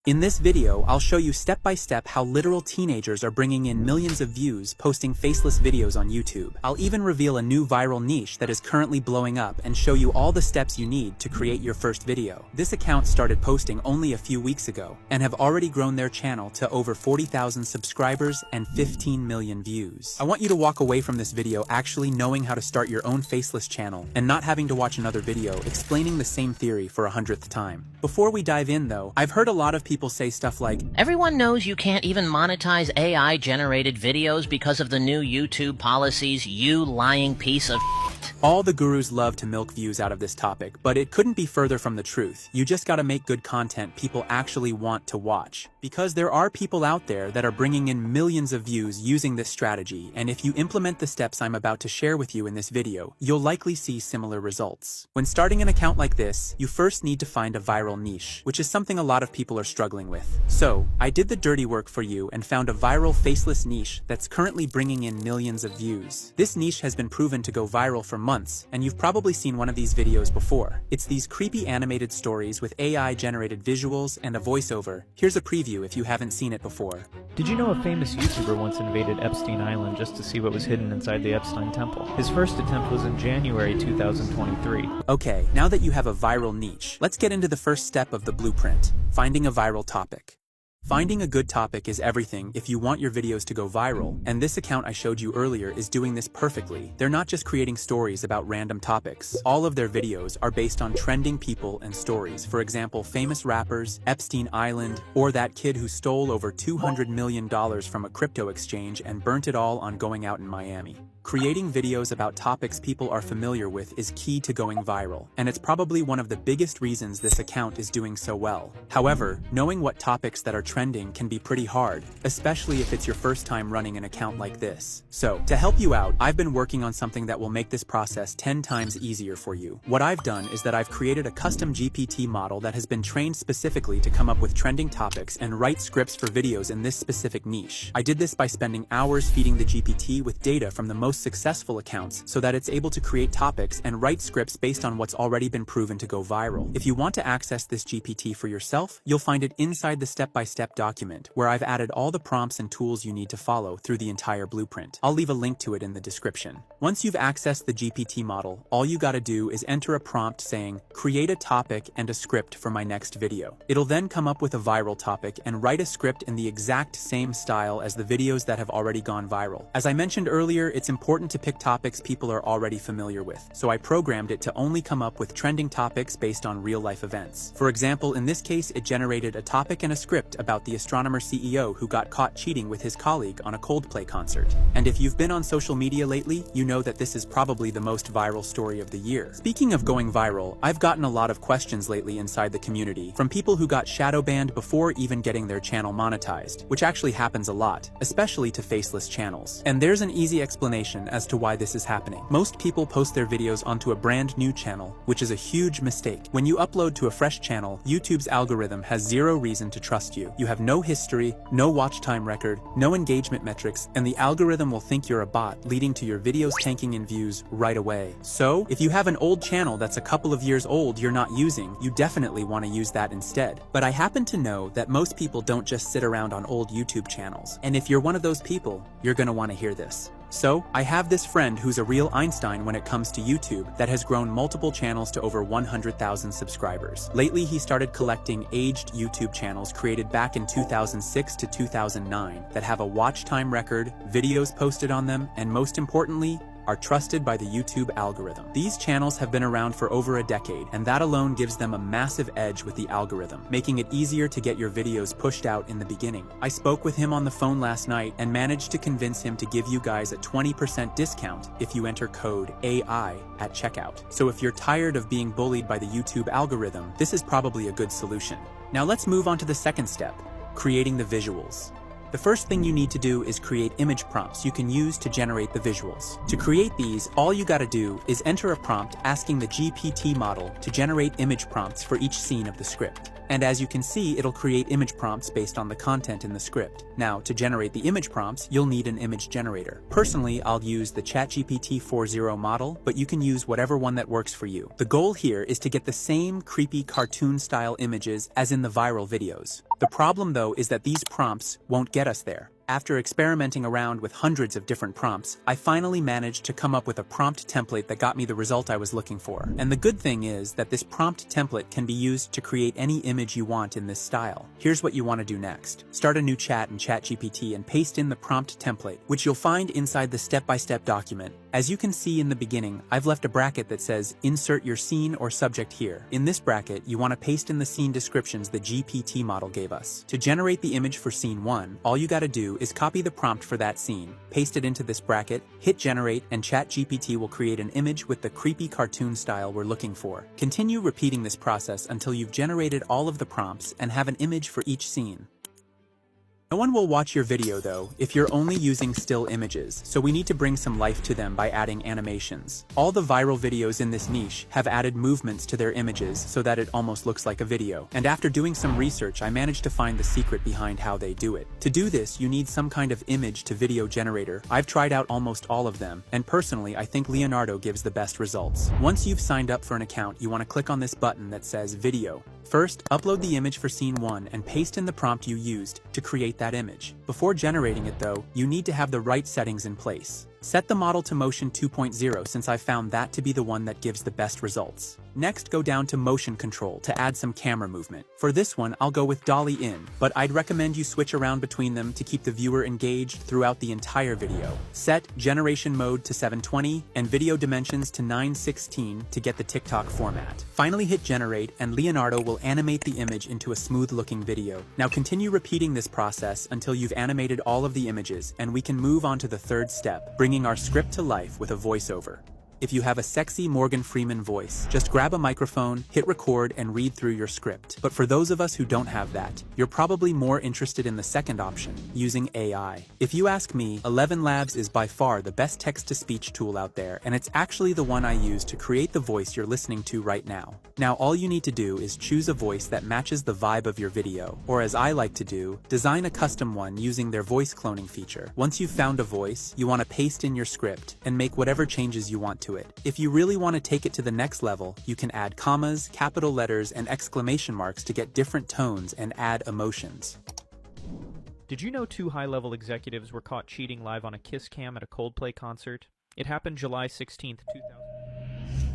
In this video, I'll show you step by step how literal teenagers are bringing in millions of views posting faceless videos on YouTube. I'll even reveal a new viral niche that is currently blowing up and show you all the steps you need to create your first video. This account started posting only a few weeks ago and have already grown their channel to over 40,000 subscribers and 15 million views. I want you to walk away from this video actually knowing how to start your own faceless channel and not having to watch another video explaining the same theory for 100th time. Before we dive in though, I've heard a lot of people say stuff like, "Everyone knows you can't even monetize AI-generated videos because of the new YouTube policies, you lying piece of shit." All the gurus love to milk views out of this topic, but it couldn't be further from the truth. You just gotta make good content people actually want to watch. Because there are people out there that are bringing in millions of views using this strategy, and if you implement the steps I'm about to share with you in this video, you'll likely see similar results. When starting an account like this, you first need to find a viral niche, which is something a lot of people are struggling with. So, I did the dirty work for you and found a viral faceless niche that's currently bringing in millions of views. This niche has been proven to go viral for months, and you've probably seen one of these videos before. It's these creepy animated stories with AI-generated visuals and a voiceover. Here's a preview if you haven't seen it before. Did you know a famous YouTuber once invaded Epstein Island just to see what was hidden inside the Epstein Temple? His first attempt was in January 2023. Okay, now that you have a viral niche, let's get into the first step of the blueprint: finding a viral topic. Finding a good topic is everything if you want your videos to go viral, and this account I showed you earlier is doing this perfectly. They're not just creating stories about random topics. All of their videos are based on trending people and stories. For example, famous rappers, Epstein Island, or that kid who stole over $200 million from a crypto exchange and burnt it all on going out in Miami. Creating videos about topics people are familiar with is key to going viral, and it's probably one of the biggest reasons this account is doing so well. However, knowing what topics that are trending can be pretty hard, especially if it's your first time running an account like this. So, to help you out, I've been working on something that will make this process 10 times easier for you. What I've done is that I've created a custom GPT model that has been trained specifically to come up with trending topics and write scripts for videos in this specific niche. I did this by spending hours feeding the GPT with data from the most successful accounts so that it's able to create topics and write scripts based on what's already been proven to go viral. If you want to access this GPT for yourself, you'll find it inside the step-by-step document, where I've added all the prompts and tools you need to follow through the entire blueprint. I'll leave a link to it in the description. Once you've accessed the GPT model, all you gotta do is enter a prompt saying, "Create a topic and a script for my next video." It'll then come up with a viral topic and write a script in the exact same style as the videos that have already gone viral. As I mentioned earlier, it's important to pick topics people are already familiar with, so I programmed it to only come up with trending topics based on real-life events. For example, in this case, it generated a topic and a script about the astronomer CEO who got caught cheating with his colleague on a Coldplay concert. And if you've been on social media lately, you know that this is probably the most viral story of the year. Speaking of going viral, I've gotten a lot of questions lately inside the community from people who got shadow banned before even getting their channel monetized, which actually happens a lot, especially to faceless channels. And there's an easy explanation as to why this is happening. Most people post their videos onto a brand new channel, which is a huge mistake. When you upload to a fresh channel, YouTube's algorithm has zero reason to trust you. You have no history, no watch time record, no engagement metrics, and the algorithm will think you're a bot, leading to your videos tanking in views right away. So, if you have an old channel that's a couple of years old you're not using, you definitely want to use that instead. But I happen to know that most people don't just sit around on old YouTube channels, and if you're one of those people, you're gonna want to hear this. So, I have this friend who's a real Einstein when it comes to YouTube that has grown multiple channels to over 100,000 subscribers. Lately, he started collecting aged YouTube channels created back in 2006 to 2009 that have a watch time record, videos posted on them, and most importantly, are trusted by the YouTube algorithm. These channels have been around for over a decade, and that alone gives them a massive edge with the algorithm, making it easier to get your videos pushed out in the beginning. I spoke with him on the phone last night and managed to convince him to give you guys a 20% discount if you enter code AI at checkout. So if you're tired of being bullied by the YouTube algorithm, this is probably a good solution. Now let's move on to the second step: creating the visuals. The first thing you need to do is create image prompts you can use to generate the visuals. To create these, all you gotta do is enter a prompt asking the GPT model to generate image prompts for each scene of the script. And as you can see, it'll create image prompts based on the content in the script. Now, to generate the image prompts, you'll need an image generator. Personally, I'll use the ChatGPT 4.0 model, but you can use whatever one that works for you. The goal here is to get the same creepy cartoon-style images as in the viral videos. The problem though is that these prompts won't get us there. After experimenting around with hundreds of different prompts, I finally managed to come up with a prompt template that got me the result I was looking for. And the good thing is that this prompt template can be used to create any image you want in this style. Here's what you want to do next. Start a new chat in ChatGPT and paste in the prompt template, which you'll find inside the step-by-step document. As you can see in the beginning, I've left a bracket that says, insert your scene or subject here. In this bracket, you want to paste in the scene descriptions the GPT model gave us. To generate the image for scene 1, all you gotta do is copy the prompt for that scene, paste it into this bracket, hit generate, and ChatGPT will create an image with the creepy cartoon style we're looking for. Continue repeating this process until you've generated all of the prompts and have an image for each scene. No one will watch your video though if you're only using still images, so we need to bring some life to them by adding animations. All the viral videos in this niche have added movements to their images so that it almost looks like a video. And after doing some research, I managed to find the secret behind how they do it. To do this, you need some kind of image to video generator. I've tried out almost all of them, and personally I think Leonardo gives the best results. Once you've signed up for an account, you want to click on this button that says Video. First, upload the image for scene 1 and paste in the prompt you used to create that image. Before generating it though, you need to have the right settings in place. Set the model to motion 2.0 since I found that to be the one that gives the best results. Next, go down to motion control to add some camera movement. For this one, I'll go with dolly in, but I'd recommend you switch around between them to keep the viewer engaged throughout the entire video. Set generation mode to 720 and video dimensions to 916 to get the TikTok format. Finally hit generate and Leonardo will animate the image into a smooth looking video. Now continue repeating this process until you've animated all of the images and we can move on to the third step, bringing our script to life with a voiceover. If you have a sexy Morgan Freeman voice, just grab a microphone, hit record, and read through your script. But for those of us who don't have that, you're probably more interested in the second option, using AI. If you ask me, 11 Labs is by far the best text-to-speech tool out there, and it's actually the one I use to create the voice you're listening to right now. Now all you need to do is choose a voice that matches the vibe of your video, or as I like to do, design a custom one using their voice cloning feature. Once you've found a voice, you want to paste in your script and make whatever changes you want to it. If you really want to take it to the next level, you can add commas, capital letters, and exclamation marks to get different tones and add emotions. Did you know 2 high-level executives were caught cheating live on a kiss cam at a Coldplay concert? It happened July 16th, 2000.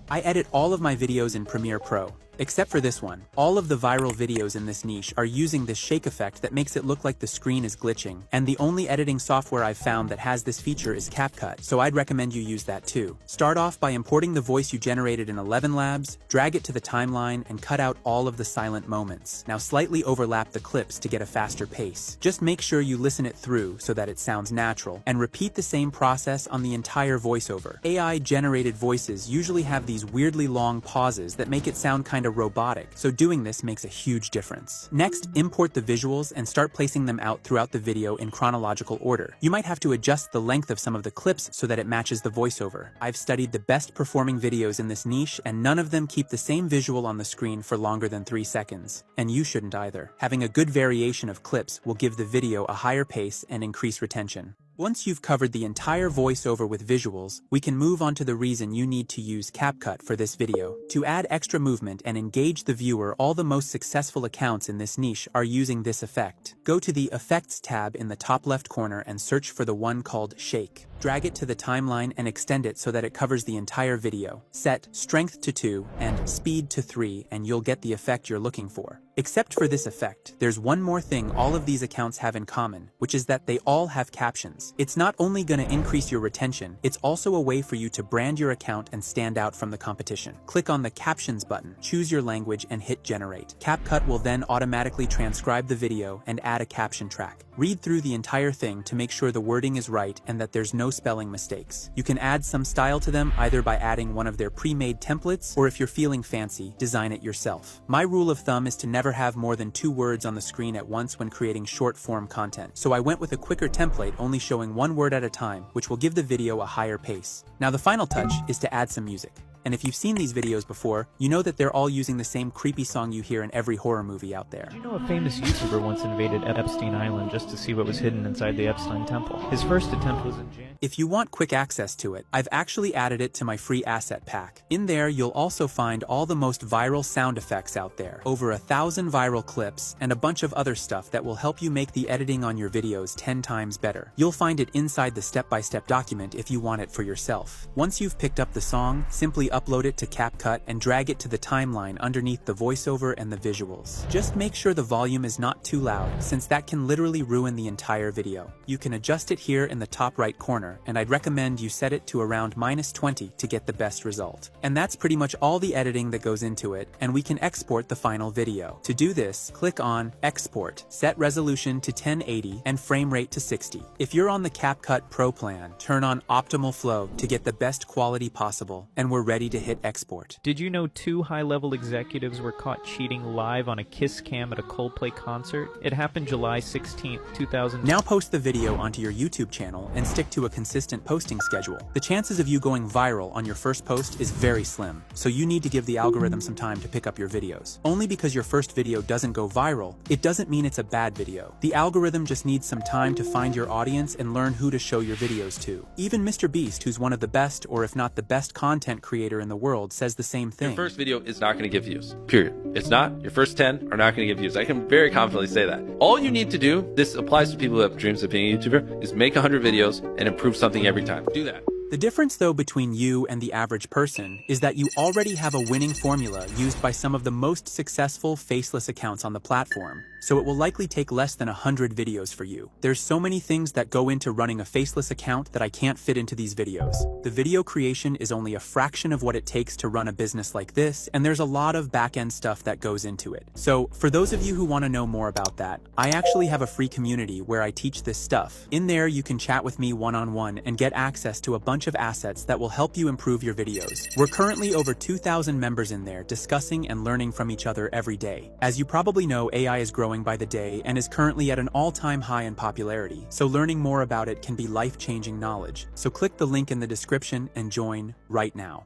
I edit all of my videos in Premiere Pro. Except for this one. All of the viral videos in this niche are using this shake effect that makes it look like the screen is glitching, and the only editing software I've found that has this feature is CapCut, so I'd recommend you use that too. Start off by importing the voice you generated in 11 Labs, drag it to the timeline, and cut out all of the silent moments. Now slightly overlap the clips to get a faster pace. Just make sure you listen it through so that it sounds natural, and repeat the same process on the entire voiceover. AI-generated voices usually have these weirdly long pauses that make it sound kind of robotic, so doing this makes a huge difference. Next, import the visuals and start placing them out throughout the video in chronological order. You might have to adjust the length of some of the clips so that it matches the voiceover. I've studied the best performing videos in this niche, and none of them keep the same visual on the screen for longer than 3 seconds. And you shouldn't either. Having a good variation of clips will give the video a higher pace and increase retention. Once you've covered the entire voiceover with visuals, we can move on to the reason you need to use CapCut for this video. To add extra movement and engage the viewer, all the most successful accounts in this niche are using this effect. Go to the Effects tab in the top left corner and search for the one called Shake. Drag it to the timeline and extend it so that it covers the entire video. Set Strength to 2 and Speed to 3 and you'll get the effect you're looking for. Except for this effect, there's one more thing all of these accounts have in common, which is that they all have captions. It's not only going to increase your retention, it's also a way for you to brand your account and stand out from the competition. Click on the Captions button, choose your language, and hit Generate. CapCut will then automatically transcribe the video and add a caption track. Read through the entire thing to make sure the wording is right and that there's no spelling mistakes. You can add some style to them either by adding one of their pre-made templates, or if you're feeling fancy, design it yourself. My rule of thumb is to never have more than 2 words on the screen at once when creating short-form content, so I went with a quicker template only showing 1 word at a time, which will give the video a higher pace. Now the final touch is to add some music. And if you've seen these videos before, you know that they're all using the same creepy song you hear in every horror movie out there. Did you know a famous YouTuber once invaded Epstein Island just to see what was hidden inside the Epstein temple? His first attempt was in January. If you want quick access to it, I've actually added it to my free asset pack. In there, you'll also find all the most viral sound effects out there, over 1,000 viral clips, and a bunch of other stuff that will help you make the editing on your videos 10 times better. You'll find it inside the step-by-step document if you want it for yourself. Once you've picked up the song, simply upload it to CapCut and drag it to the timeline underneath the voiceover and the visuals. Just make sure the volume is not too loud, since that can literally ruin the entire video. You can adjust it here in the top right corner, and I'd recommend you set it to around -20 to get the best result. And that's pretty much all the editing that goes into it, and we can export the final video. To do this, click on Export, set resolution to 1080 and frame rate to 60. If you're on the CapCut Pro plan, turn on Optimal Flow to get the best quality possible, and we're ready to hit export. Did you know 2 high-level executives were caught cheating live on a kiss cam at a Coldplay concert? It happened July 16th, 2000. Now post the video onto your YouTube channel and stick to a consistent posting schedule. The chances of you going viral on your first post is very slim, so you need to give the algorithm some time to pick up your videos. Only because your first video doesn't go viral, it doesn't mean it's a bad video. The algorithm just needs some time to find your audience and learn who to show your videos to. Even Mr. Beast, who's one of the best, or if not the best content creator in the world, says the same thing. Your first video is not going to get views, period. It's not. Your first 10 are not going to get views. I can very confidently say that. All you need to do, this applies to people who have dreams of being a YouTuber, is make 100 videos and improve something every time. Do that. The difference, though, between you and the average person is that you already have a winning formula used by some of the most successful faceless accounts on the platform, so it will likely take less than 100 videos for you. There's so many things that go into running a faceless account that I can't fit into these videos. The video creation is only a fraction of what it takes to run a business like this, and there's a lot of back-end stuff that goes into it. So, for those of you who want to know more about that, I actually have a free community where I teach this stuff. In there, you can chat with me one-on-one and get access to a bunch of assets that will help you improve your videos. We're currently over 2,000 members in there discussing and learning from each other every day. As you probably know, AI is growing by the day and is currently at an all-time high in popularity, so learning more about it can be life-changing knowledge. So click the link in the description and join right now.